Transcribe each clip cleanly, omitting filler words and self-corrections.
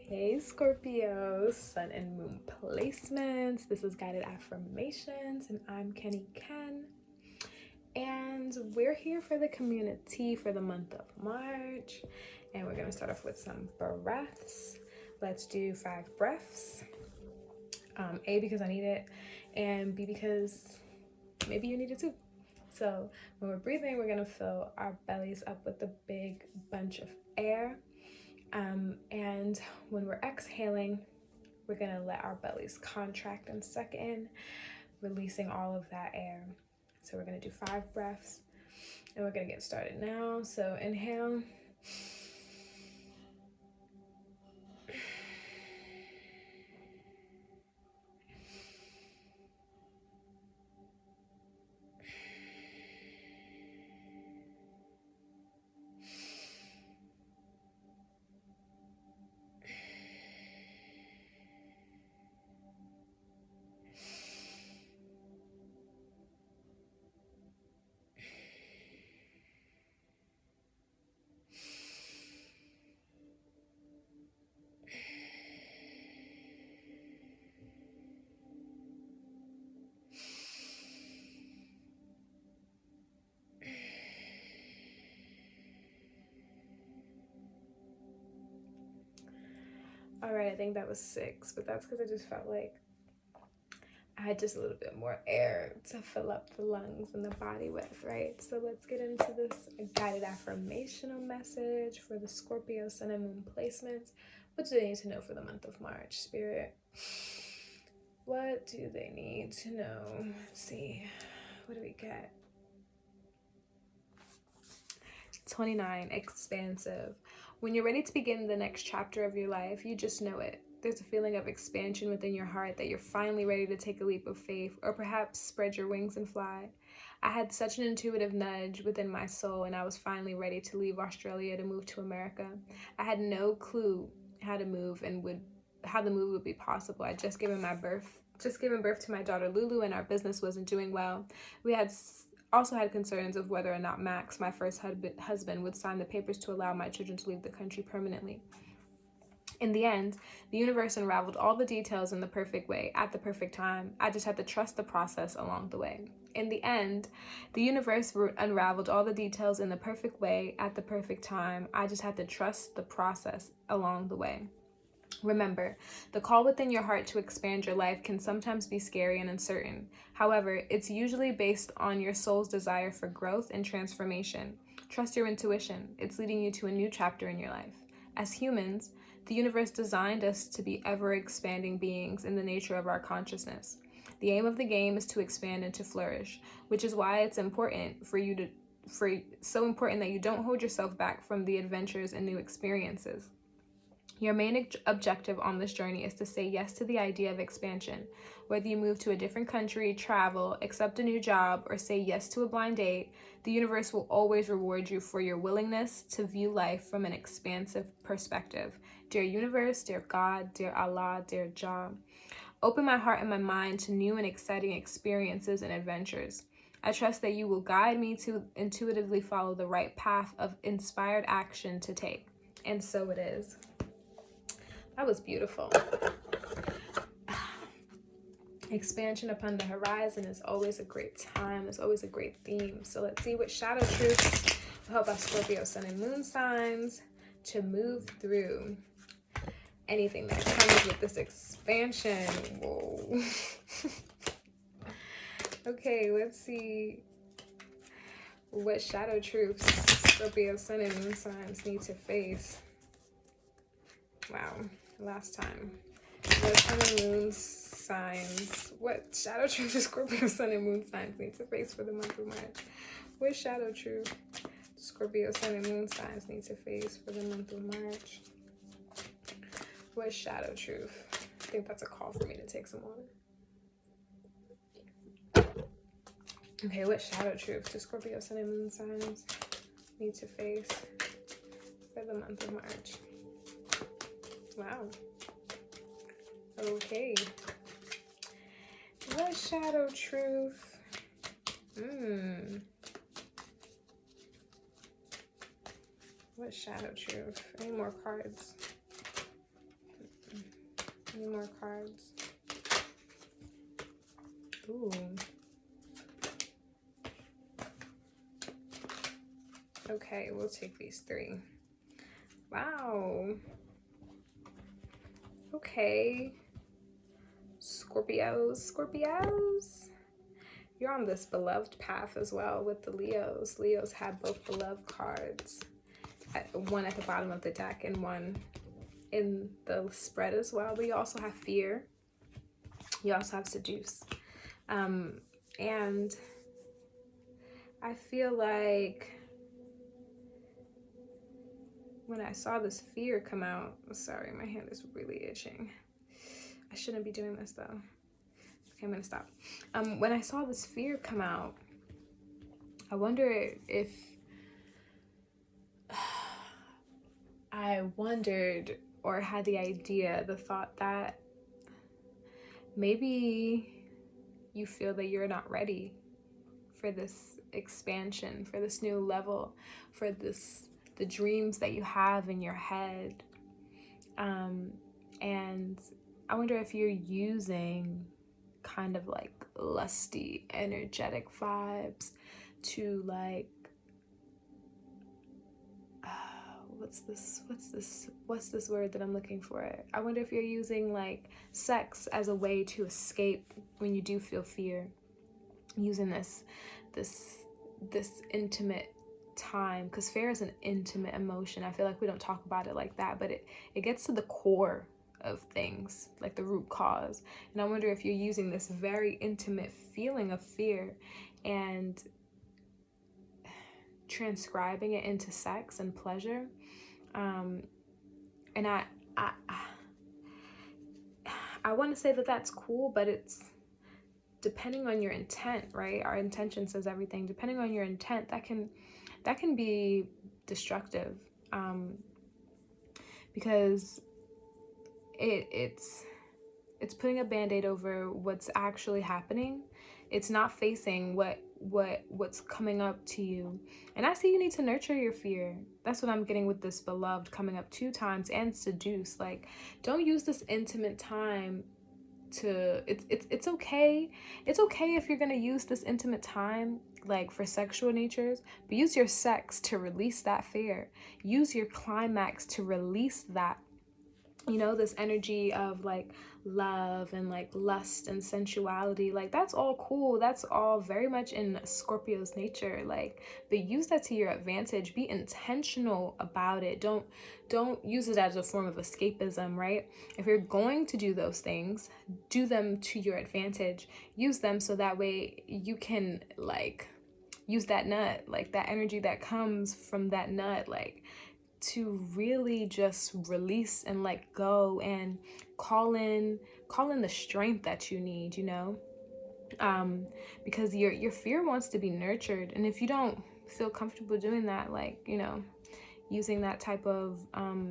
Hey Scorpio, Sun and Moon placements. This is Guided Affirmations, and I'm Kenny Ken. And we're here for the community for the month of March. And we're going to start off with some breaths. Let's do 5 breaths. A, because I need it, and B, because maybe you need it too. So when we're breathing, we're going to fill our bellies up with a big bunch of air. And when we're exhaling, we're gonna let our bellies contract and suck in, releasing all of that air. So we're gonna do 5 breaths, and we're gonna get started now. So inhale. All right, I think that was 6, but that's because I just felt like I had just a little bit more air to fill up the lungs and the body with, right? So let's get into this guided affirmational message for the Scorpio, Sun, and Moon placements. What do they need to know for the month of March, Spirit? What do they need to know? Let's see. What do we get? 29, expansive. When you're ready to begin the next chapter of your life, you just know it. There's a feeling of expansion within your heart that you're finally ready to take a leap of faith, or perhaps spread your wings and fly. I had such an intuitive nudge within my soul, and I was finally ready to leave Australia to move to America. I had no clue how to move and how the move would be possible. I'd just given birth to my daughter Lulu, and our business wasn't doing well. We also had concerns of whether or not Max, my first husband, would sign the papers to allow my children to leave the country permanently. In the end, the universe unraveled all the details in the perfect way, at the perfect time. I just had to trust the process along the way. In the end, the universe unraveled all the details in the perfect way, at the perfect time. I just had to trust the process along the way. Remember, the call within your heart to expand your life can sometimes be scary and uncertain. However, it's usually based on your soul's desire for growth and transformation. Trust your intuition. It's leading you to a new chapter in your life. As humans, the universe designed us to be ever-expanding beings in the nature of our consciousness. The aim of the game is to expand and to flourish, which is why it's important so important that you don't hold yourself back from the adventures and new experiences. Your main objective on this journey is to say yes to the idea of expansion. Whether you move to a different country, travel, accept a new job, or say yes to a blind date, the universe will always reward you for your willingness to view life from an expansive perspective. Dear universe, dear God, dear Allah, dear Jah, open my heart and my mind to new and exciting experiences and adventures. I trust that you will guide me to intuitively follow the right path of inspired action to take. And so it is. That was beautiful. Expansion upon the horizon is always a great time. It's always a great theme. So let's see what shadow truths will help our Scorpio, Sun, and Moon signs to move through anything that comes with this expansion. Whoa. Okay, let's see what shadow truths Scorpio, Sun, and Moon signs need to face. Wow. Last time. What Sun and Moon signs, what shadow truth do Scorpio, Sun, and Moon signs need to face for the month of March? What shadow truth Scorpio, Sun, and Moon signs need to face for the month of March? What shadow truth? I think that's a call for me to take some water. Okay, what shadow truth do Scorpio, Sun, and Moon signs need to face for the month of March? Wow. Okay. What shadow truth? What shadow truth? Any more cards? 10 more cards. Ooh. Okay, we'll take these 3. Wow. Okay. Scorpios. You're on this beloved path as well with the Leos. Leos have both beloved cards. One at the bottom of the deck and one in the spread as well. But you also have fear. You also have seduce. And I feel like when I saw this fear come out, sorry, my hand is really itching. I shouldn't be doing this though. Okay, I'm gonna stop. When I saw this fear come out, I wonder if I wondered or had the idea, the thought that maybe you feel that you're not ready for this expansion, for this new level, for the dreams that you have in your head. And I wonder if you're using kind of like lusty, energetic vibes to like, what's this word that I'm looking for? I wonder if you're using like sex as a way to escape when you do feel fear, using this intimate time, because fear is an intimate emotion. I feel like we don't talk about it like that, but it gets to the core of things, like the root cause. And I wonder if you're using this very intimate feeling of fear and transcribing it into sex and pleasure. And I want to say that that's cool, but it's depending on your intent, right? Our intention says everything. Depending on your intent, that can be destructive, because it's putting a band-aid over what's actually happening. It's not facing what's coming up to you. And I see you need to nurture your fear. That's what I'm getting with this beloved coming up 2 times, and seduce. Like, don't use this intimate time to, it's okay if you're gonna use this intimate time like for sexual natures, but use your sex to release that fear. Use your climax to release that, you know, this energy of like love and like lust and sensuality. Like, that's all cool, that's all very much in Scorpio's nature, like, but use that to your advantage. Be intentional about it. Don't use it as a form of escapism, right? If you're going to do those things, do them to your advantage. Use them so that way you can like use that nut, like that energy that comes from that nut, like to really just release and let go and call in the strength that you need, you know, because your fear wants to be nurtured. And if you don't feel comfortable doing that, like, you know, using that type of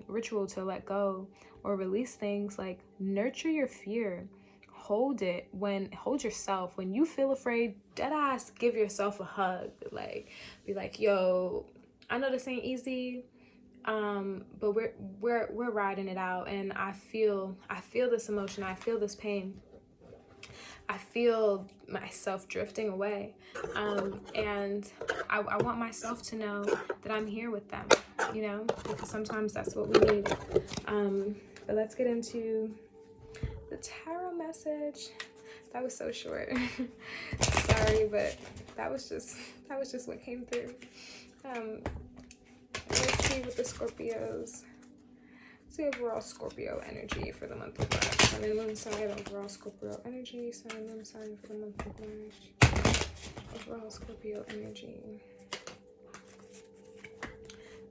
ritual to let go or release things, like, nurture your fear. Hold yourself when you feel afraid. Deadass, give yourself a hug. Like, be like, yo, I know this ain't easy, but we're riding it out, and I feel this emotion, I feel this pain, I feel myself drifting away, and I want myself to know that I'm here with them, you know, because sometimes that's what we need. But let's get into the tarot message. That was so short. Sorry, but that was just what came through. Let's see what the Scorpios. Let's see overall Scorpio energy for the month of March. Sun and Moon sign, overall Scorpio energy. Sun and Moon sign for the month of March. Overall Scorpio energy.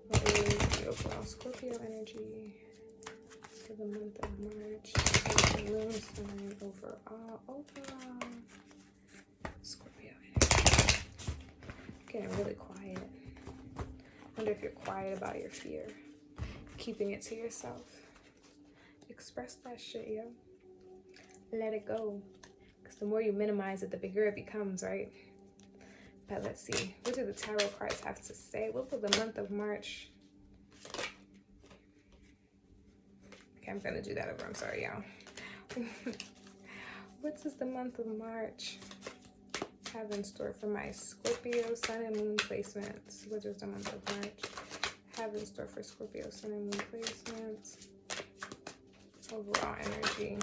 What is the overall Scorpio energy for the month of March? Sun and Moon sign, overall Scorpio energy. Getting really quiet. Wonder if you're quiet about your fear, keeping it to yourself. Express that shit, yo. Let it go, because the more you minimize it, the bigger it becomes, right? But let's see, what do the tarot cards have to say? What will the month of March? Okay, I'm gonna do that over. I'm sorry, y'all. What does the month of March have in store for my Scorpio sun and moon placements? What does the month of March have in store for Scorpio sun and moon placements? Overall energy.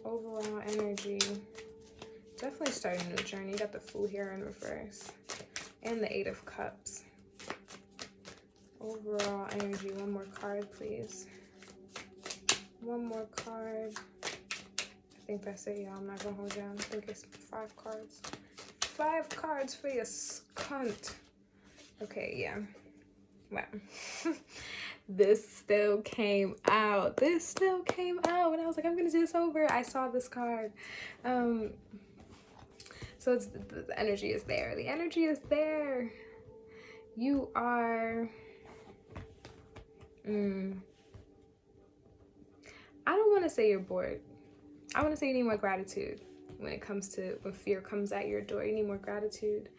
Overall energy. Definitely starting a new journey. You got the Fool here in reverse. And the Eight of Cups. Overall energy. One more card, please. One more card. I think that's it, y'all. I'm not gonna hold down. I think it's 5 cards. 5 cards for your cunt. Okay, yeah. Wow. This still came out. This still came out. And I was like, I'm gonna do this over. I saw this card. So it's the energy is there. The energy is there. You are... I don't want to say you're bored. I want to say you need more gratitude when it comes to when fear comes at your door. You need more gratitude.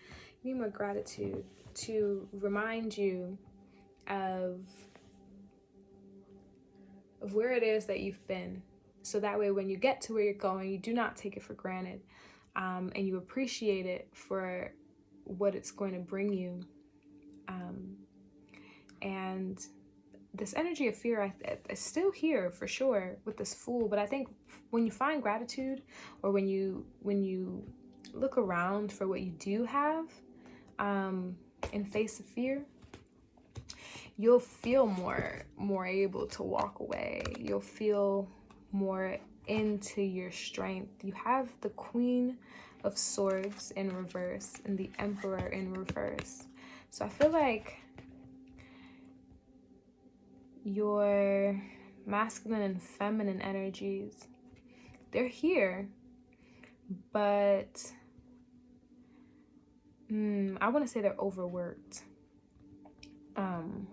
You need more gratitude to remind you of where it is that you've been. So that way when you get to where you're going, you do not take it for granted. And you appreciate it for what it's going to bring you. And this energy of fear is still here for sure with this Fool. But I think when you find gratitude, or when you look around for what you do have, in face of fear, you'll feel more able to walk away. You'll feel more into your strength. You have the Queen of Swords in reverse and the Emperor in reverse. So I feel like your masculine and feminine energies, they're here, but I want to say they're overworked.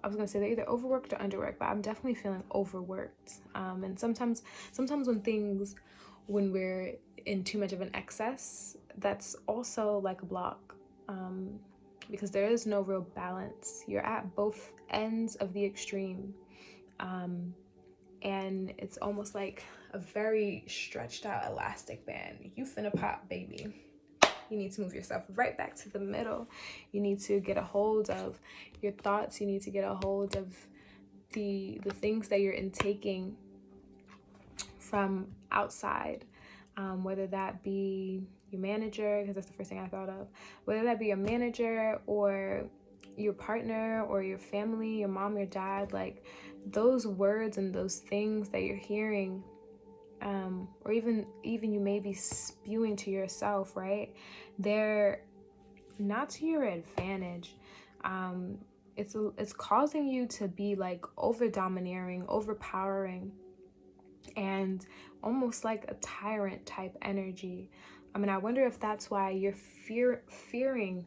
I was gonna say they're either overworked or underworked, but I'm definitely feeling overworked. And sometimes when we're in too much of an excess, that's also like a block, because there is no real balance. You're at both ends of the extreme, and it's almost like a very stretched out elastic band. You finna pop, baby. You need to move yourself right back to the middle. You need to get a hold of your thoughts. You need to get a hold of the things that you're intaking from outside, whether that be your manager, because that's the first thing I thought of, whether that be your manager or your partner or your family, your mom, your dad, like those words and those things that you're hearing, or even you may be spewing to yourself, right? They're not to your advantage. It's causing you to be like over domineering, overpowering, and almost like a tyrant type energy. I mean, I wonder if that's why you're fearing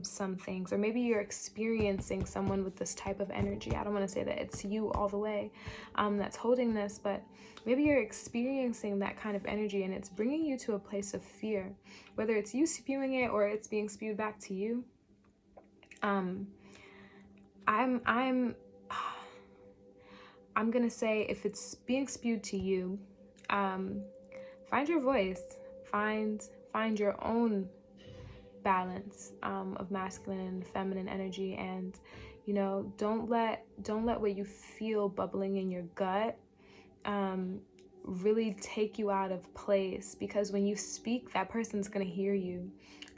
some things, or maybe you're experiencing someone with this type of energy. I don't want to say that it's you all the way that's holding this, but maybe you're experiencing that kind of energy, and it's bringing you to a place of fear, whether it's you spewing it or it's being spewed back to you. I'm gonna say, if it's being spewed to you, find your voice, find your own balance of masculine and feminine energy, and don't let what you feel bubbling in your gut really take you out of place, because when you speak, that person's gonna hear you,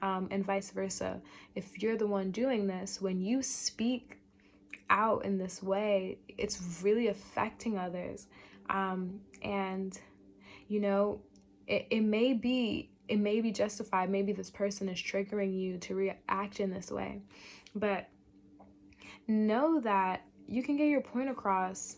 and vice versa. If you're the one doing this, when you speak out in this way, it's really affecting others, and it may be justified. Maybe this person is triggering you to react in this way, but know that you can get your point across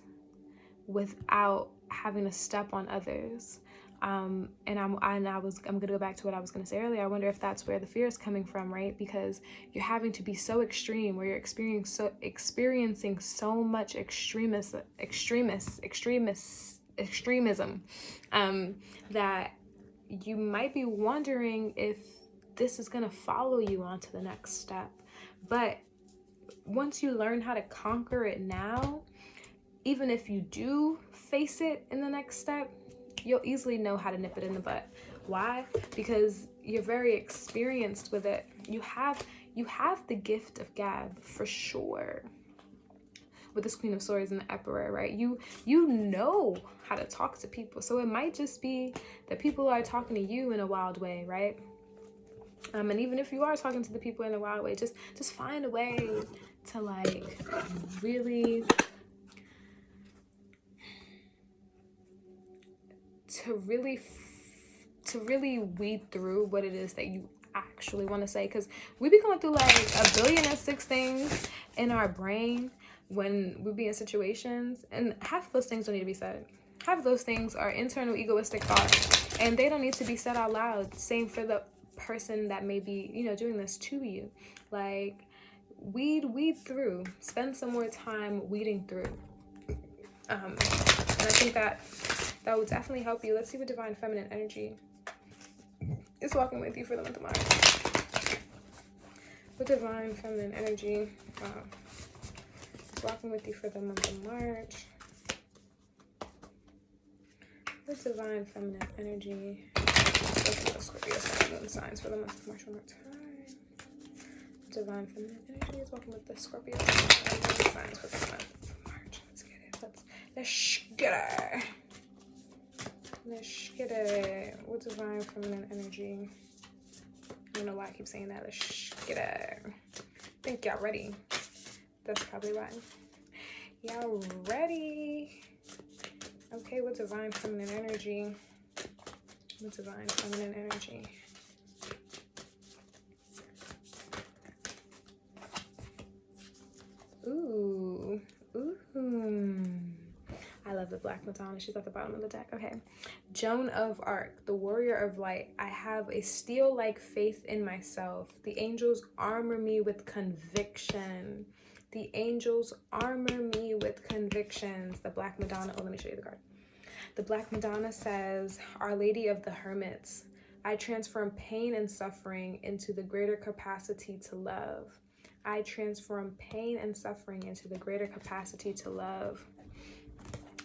without having to step on others. And I'm gonna go back to what I was gonna say earlier. I wonder if that's where the fear is coming from, right? Because you're having to be so extreme, where you're experiencing so much extremism, that you might be wondering if this is going to follow you on to the next step. But once you learn how to conquer it now, even if you do face it in the next step, you'll easily know how to nip it in the butt. Why? Because you're very experienced with it. You have the gift of gab for sure. With this Queen of Swords and the Emperor, right? You know how to talk to people. So it might just be that people are talking to you in a wild way, right? And even if you are talking to the people in a wild way, just find a way to like really weed through what it is that you actually want to say, because we be going through like 1,000,006 things in our brain when we be in situations, and half of those things don't need to be said. Half of those things are internal egoistic thoughts, and they don't need to be said out loud. Same for the person that may be, you know, doing this to you. Like, weed through. Spend some more time weeding through. And I think that would definitely help you. Let's see what Divine Feminine Energy is walking with you for the month of March. What Divine Feminine Energy is walking with you for the month of March. What Divine Feminine Energy is the Scorpio signs for the month of March one more time. Divine Feminine Energy is walking with the Scorpio signs for the month of March. Let's get it. Let's get it. Let's get it. What Divine Feminine Energy? I don't know why I keep saying that. Let's get it. I think y'all ready. That's probably why. Y'all ready? Okay, what Divine Feminine Energy? What Divine Feminine Energy? Ooh. I love the Black Madonna. She's at the bottom of the deck. Okay. Joan of Arc, the warrior of light. I have a steel-like faith in myself. The angels armor me with conviction. The angels armor me with convictions. The Black Madonna. Oh, let me show you the card. The Black Madonna says, Our Lady of the Hermits. I transform pain and suffering into the greater capacity to love. I transform pain and suffering into the greater capacity to love.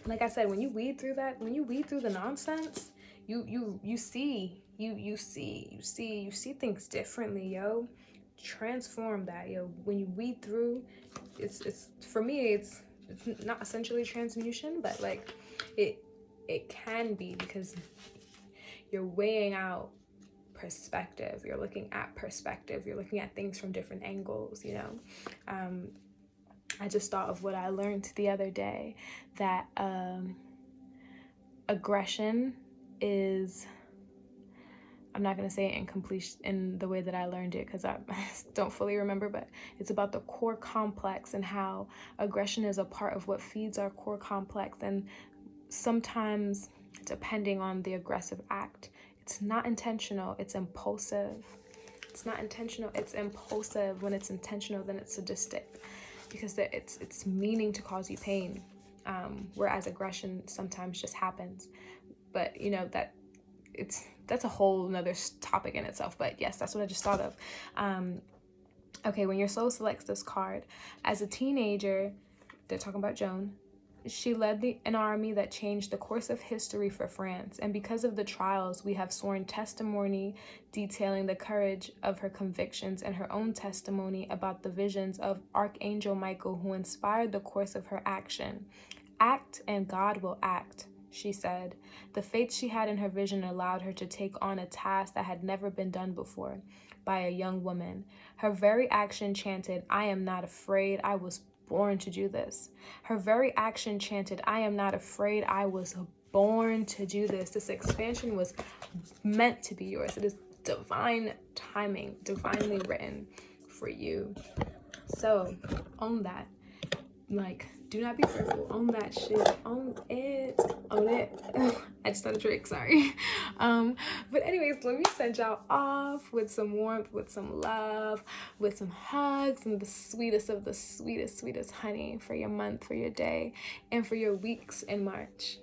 Like I said, when you weed through that, when you weed through the nonsense, you see things differently, yo. Transform that, yo. When you weed through, it's for me, it's not essentially transmutation, but like it can be, because you're weighing out perspective. You're looking at perspective. You're looking at things from different angles, you know. I just thought of what I learned the other day, that aggression is, I'm not going to say it in the way that I learned it, because I don't fully remember, but it's about the core complex and how aggression is a part of what feeds our core complex. And sometimes, depending on the aggressive act, it's not intentional, it's impulsive. It's not intentional, it's impulsive. When it's intentional, then it's sadistic, because it's meaning to cause you pain, whereas aggression sometimes just happens. But you know, that's a whole nother topic in itself. But yes, that's what I just thought of. Okay, when your soul selects this card, as a teenager, they're talking about Joan. She led an army that changed the course of history for France, and because of the trials, we have sworn testimony detailing the courage of her convictions and her own testimony about the visions of Archangel Michael, who inspired the course of her action. Act and God will act, she said. The faith she had in her vision allowed her to take on a task that had never been done before by a young woman. Her very action chanted, I am not afraid, I was born to do this. Her very action chanted, I am not afraid, I was born to do this. This expansion was meant to be yours. It is divine timing, divinely written for you. So own that. Like, do not be fearful. Own that shit. Own it. Own it. I just had a drink, sorry. But anyways, let me send y'all off with some warmth, with some love, with some hugs, and the sweetest of the sweetest honey for your month, for your day, and for your weeks in March.